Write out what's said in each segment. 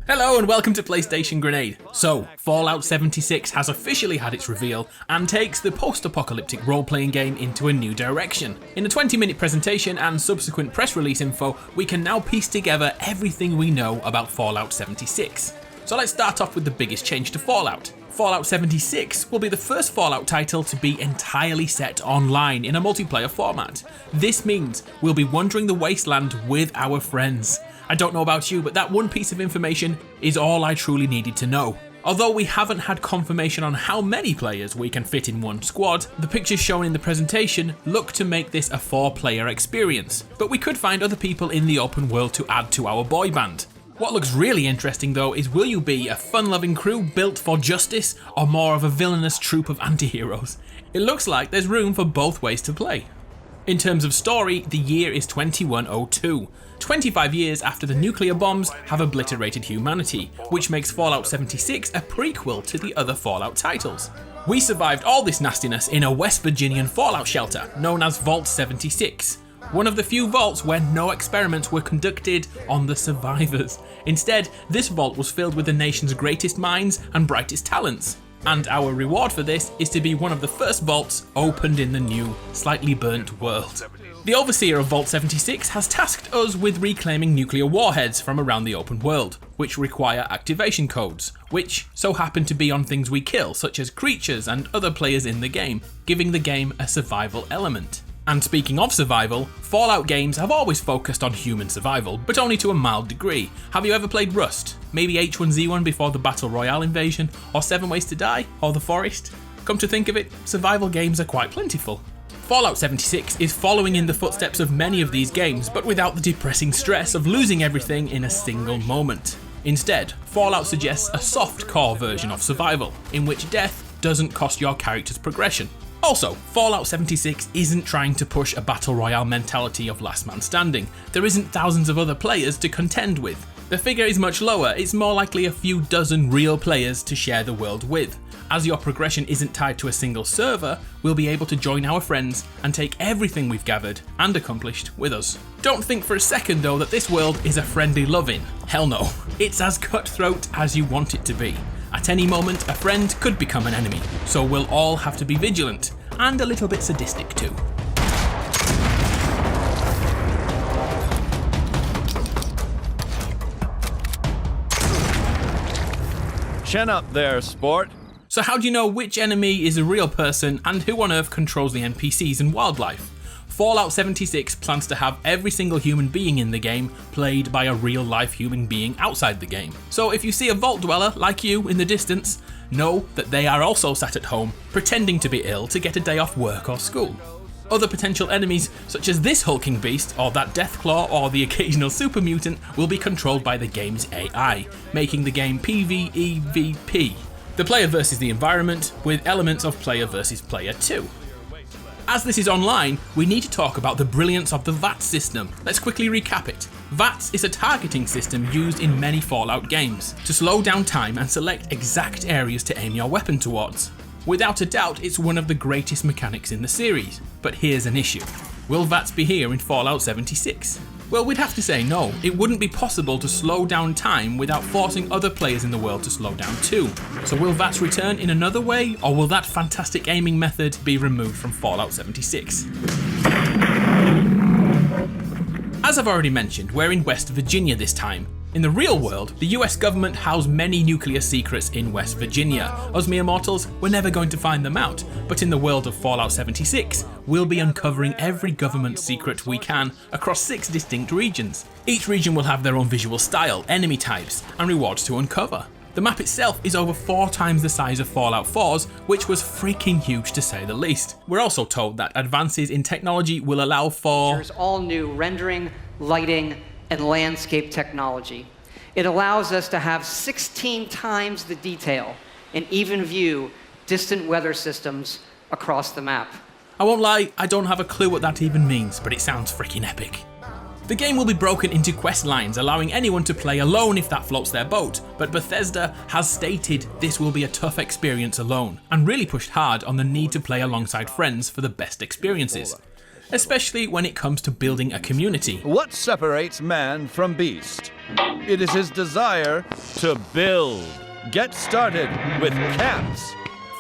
Hello and welcome to PlayStation Grenade. So, Fallout 76 has officially had its reveal and takes the post-apocalyptic role-playing game into a new direction. In a 20-minute presentation and subsequent press release info, we can now piece together everything we know about Fallout 76. So let's start off with the biggest change to Fallout. Fallout 76 will be the first Fallout title to be entirely set online in a multiplayer format. This means we'll be wandering the wasteland with our friends. I don't know about you, but that one piece of information is all I truly needed to know. Although we haven't had confirmation on how many players we can fit in one squad, the pictures shown in the presentation look to make this a 4-player experience, but we could find other people in the open world to add to our boy band. What looks really interesting though is, will you be a fun-loving crew built for justice or more of a villainous troop of anti-heroes? It looks like there's room for both ways to play. In terms of story, the year is 2102, 25 years after the nuclear bombs have obliterated humanity, which makes Fallout 76 a prequel to the other Fallout titles. We survived all this nastiness in a West Virginian Fallout shelter known as Vault 76. One of the few vaults where no experiments were conducted on the survivors. Instead, this vault was filled with the nation's greatest minds and brightest talents. And our reward for this is to be one of the first vaults opened in the new, slightly burnt world. The overseer of Vault 76 has tasked us with reclaiming nuclear warheads from around the open world, which require activation codes, which so happen to be on things we kill, such as creatures and other players in the game, giving the game a survival element. And speaking of survival, Fallout games have always focused on human survival, but only to a mild degree. Have you ever played Rust? Maybe H1Z1 before the Battle Royale invasion? Or 7 Ways to Die? Or The Forest? Come to think of it, survival games are quite plentiful. Fallout 76 is following in the footsteps of many of these games, but without the depressing stress of losing everything in a single moment. Instead, Fallout suggests a soft-core version of survival, in which death doesn't cost your character's progression. Also, Fallout 76 isn't trying to push a battle royale mentality of last man standing. There isn't thousands of other players to contend with. The figure is much lower, it's more likely a few dozen real players to share the world with. As your progression isn't tied to a single server, we'll be able to join our friends and take everything we've gathered and accomplished with us. Don't think for a second though that this world is a friendly loving. Hell no. It's as cutthroat as you want it to be. At any moment, a friend could become an enemy, so we'll all have to be vigilant, and a little bit sadistic too. Chin up there, sport. So how do you know which enemy is a real person and who on earth controls the NPCs and wildlife? Fallout 76 plans to have every single human being in the game played by a real-life human being outside the game. So if you see a vault dweller like you in the distance, know that they are also sat at home pretending to be ill to get a day off work or school. Other potential enemies, such as this hulking beast or that Deathclaw or the occasional super mutant, will be controlled by the game's AI, making the game PVE the player versus the environment, with elements of player versus player too. As this is online, we need to talk about the brilliance of the V.A.T.S system. Let's quickly recap it. V.A.T.S is a targeting system used in many Fallout games to slow down time and select exact areas to aim your weapon towards. Without a doubt, it's one of the greatest mechanics in the series, but here's an issue. Will V.A.T.S be here in Fallout 76? Well, we'd have to say no. It wouldn't be possible to slow down time without forcing other players in the world to slow down too. So will V.A.T.S return in another way, or will that fantastic aiming method be removed from Fallout 76? As I've already mentioned, we're in West Virginia this time. In the real world, the US government house many nuclear secrets in West Virginia. Us mere mortals, we're never going to find them out, but in the world of Fallout 76, we'll be uncovering every government secret we can across 6 distinct regions. Each region will have their own visual style, enemy types, and rewards to uncover. The map itself is over 4 times the size of Fallout 4's, which was freaking huge to say the least. We're also told that advances in technology will allow for There's all new rendering, lighting, and landscape technology. It allows us to have 16 times the detail and even view distant weather systems across the map. I won't lie, I don't have a clue what that even means, but it sounds freaking epic. The game will be broken into quest lines, allowing anyone to play alone if that floats their boat, but Bethesda has stated this will be a tough experience alone, and really pushed hard on the need to play alongside friends for the best experiences. especially when it comes to building a community. What separates man from beast? It is his desire to build. Get started with camps.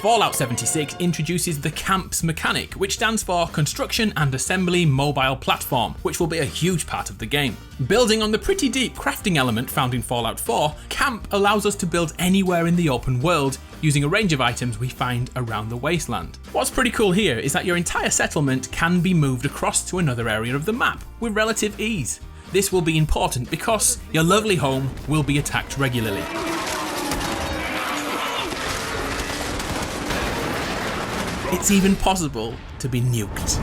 Fallout 76 introduces the camps mechanic, which stands for Construction and Assembly Mobile Platform, which will be a huge part of the game. Building on the pretty deep crafting element found in Fallout 4, camp allows us to build anywhere in the open world using a range of items we find around the wasteland. What's pretty cool here is that your entire settlement can be moved across to another area of the map with relative ease. This will be important because your lovely home will be attacked regularly. It's even possible to be nuked.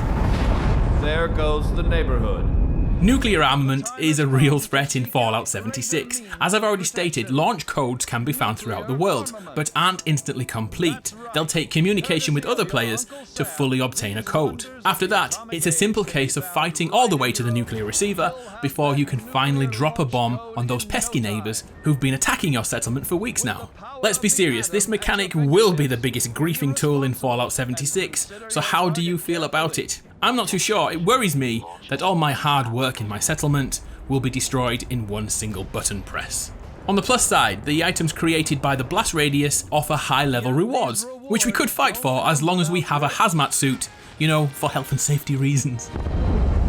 There goes the neighborhood. Nuclear armament is a real threat in Fallout 76. As I've already stated, launch codes can be found throughout the world, but aren't instantly complete. They'll take communication with other players to fully obtain a code. After that, it's a simple case of fighting all the way to the nuclear receiver before you can finally drop a bomb on those pesky neighbours who've been attacking your settlement for weeks now. Let's be serious, this mechanic will be the biggest griefing tool in Fallout 76, so how do you feel about it? I'm not too sure. It worries me that all my hard work in my settlement will be destroyed in one single button press. On the plus side, the items created by the blast radius offer high level rewards, which we could fight for as long as we have a hazmat suit, you know, for health and safety reasons.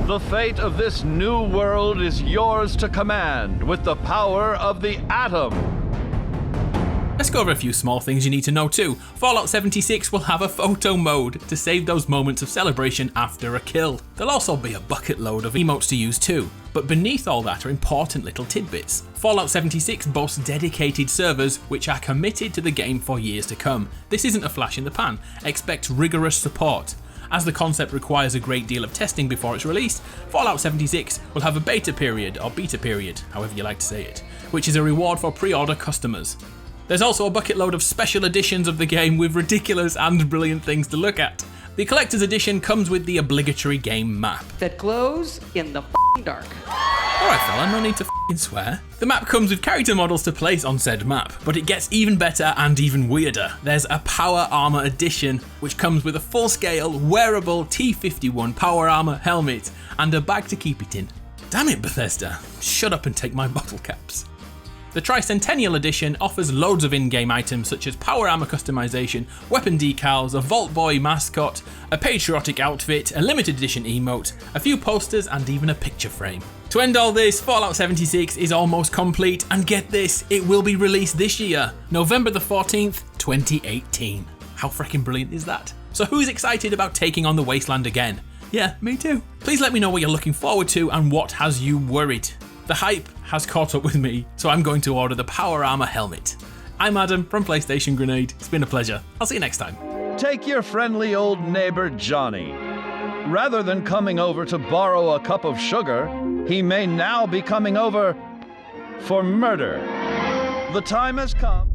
The fate of this new world is yours to command with the power of the atom. Let's go over a few small things you need to know too. Fallout 76 will have a photo mode to save those moments of celebration after a kill. There'll also be a bucket load of emotes to use too. But beneath all that are important little tidbits. Fallout 76 boasts dedicated servers which are committed to the game for years to come. This isn't a flash in the pan. Expect rigorous support. As the concept requires a great deal of testing before it's released, Fallout 76 will have a beta period, or beta period, however you like to say it, which is a reward for pre-order customers. There's also a bucket load of special editions of the game with ridiculous and brilliant things to look at. The collector's edition comes with the obligatory game map that glows in the dark. Alright fella, no need to swear. The map comes with character models to place on said map, but it gets even better and even weirder. There's a power armor edition, which comes with a full-scale, wearable T-51 power armor helmet and a bag to keep it in. Damn it, Bethesda, shut up and take my bottle caps. The Tricentennial Edition offers loads of in-game items such as power armor customization, weapon decals, a Vault Boy mascot, a patriotic outfit, a limited edition emote, a few posters and even a picture frame. To end all this, Fallout 76 is almost complete, and get this, it will be released this year, November the 14th, 2018. How freaking brilliant is that? So who's excited about taking on the wasteland again? Yeah, me too. Please let me know what you're looking forward to and what has you worried. The hype has caught up with me, so I'm going to order the power armor helmet. I'm Adam from PlayStation Grenade. It's been a pleasure. I'll see you next time. Take your friendly old neighbor Johnny. Rather than coming over to borrow a cup of sugar, he may now be coming over for murder. The time has come.